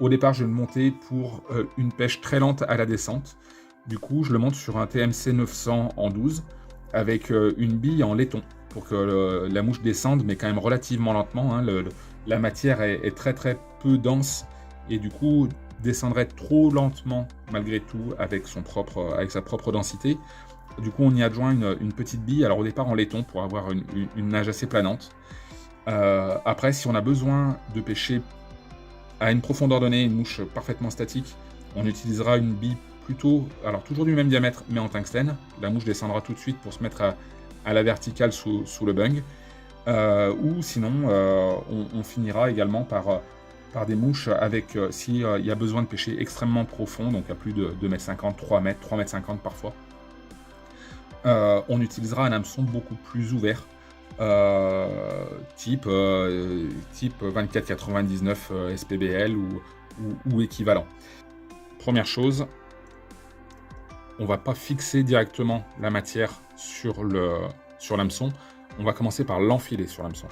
Au départ, je vais le monter pour une pêche très lente à la descente. Du coup, je le monte sur un TMC 900 en 12 avec une bille en laiton pour que la mouche descende, mais quand même relativement lentement, hein. La matière est très très peu dense et du coup descendrait trop lentement malgré tout avec sa propre densité. Du coup, on y adjoint une petite bille, alors au départ en laiton pour avoir une nage assez planante. Après, si on a besoin de pêcher à une profondeur donnée, une mouche parfaitement statique, on utilisera une bille plutôt, alors toujours du même diamètre, mais en tungstène. La mouche descendra tout de suite pour se mettre à la verticale sous le bung. Ou sinon, on finira également par des mouches avec, s'il y a besoin de pêcher extrêmement profond, donc à plus de 2,50 m, 3 m, 3,50 m parfois, on utilisera un hameçon beaucoup plus ouvert, type 24,99 SPBL ou équivalent. Première chose, on va pas fixer directement la matière sur l'hameçon, on va commencer par l'enfiler sur l'hameçon.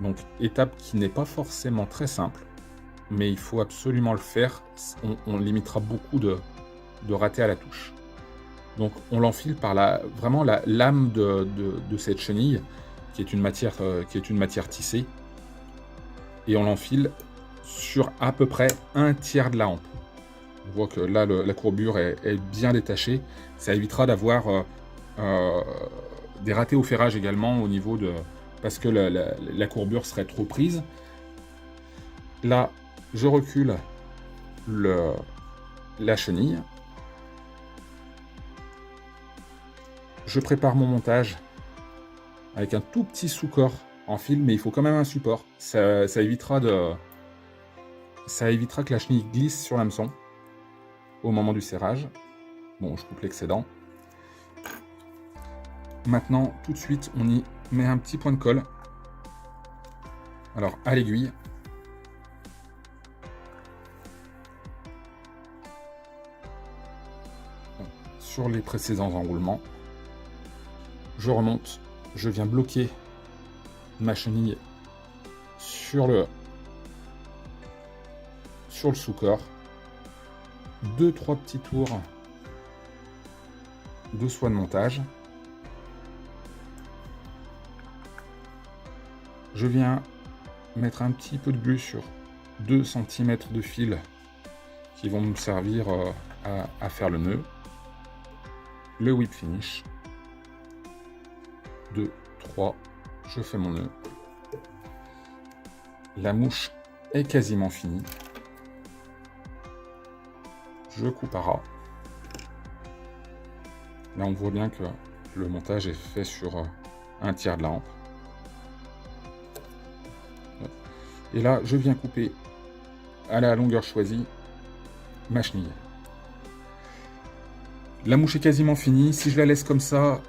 Donc étape qui n'est pas forcément très simple, mais il faut absolument le faire, on limitera beaucoup de ratés à la touche. Donc on l'enfile par vraiment la lame de cette chenille, qui est une matière tissée, et on l'enfile sur à peu près un tiers de la hampe. On voit que là la courbure est bien détachée, ça évitera d'avoir des ratés au ferrage également au niveau parce que la courbure serait trop prise. Là, je recule la chenille. Je prépare mon montage avec un tout petit sous-corps en fil, mais il faut quand même un support. Ça évitera que la chenille glisse sur l'hameçon au moment du serrage. Bon, je coupe l'excédent. Maintenant, tout de suite, on y met un petit point de colle. Alors, à l'aiguille. Sur les précédents enroulements. Je remonte, je viens bloquer ma chenille sur le sous-corps. 2-3 petits tours de soie de montage. Je viens mettre un petit peu de glu sur 2 cm de fil qui vont me servir à faire le nœud. Le whip finish. 2, 3, je fais mon nœud. La mouche est quasiment finie. Je coupe à ras. Là, on voit bien que le montage est fait sur un tiers de la hampe. Et là, je viens couper à la longueur choisie ma chenille. La mouche est quasiment finie. Si je la laisse comme ça,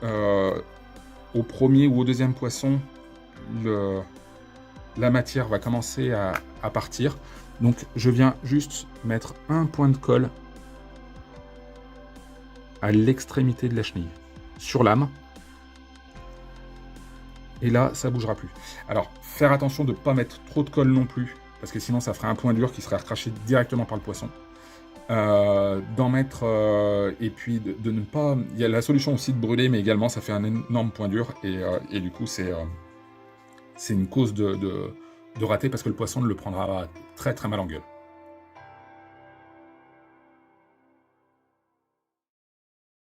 au premier ou au deuxième poisson, la matière va commencer à partir. Donc je viens juste mettre un point de colle à l'extrémité de la chenille, sur l'âme. Et là, ça ne bougera plus. Alors, faire attention de ne pas mettre trop de colle non plus, parce que sinon ça ferait un point dur qui serait recraché directement par le poisson. D'en mettre et puis de ne pas... Il y a la solution aussi de brûler, mais également ça fait un énorme point dur et du coup c'est une cause de raté parce que le poisson ne le prendra très très mal en gueule.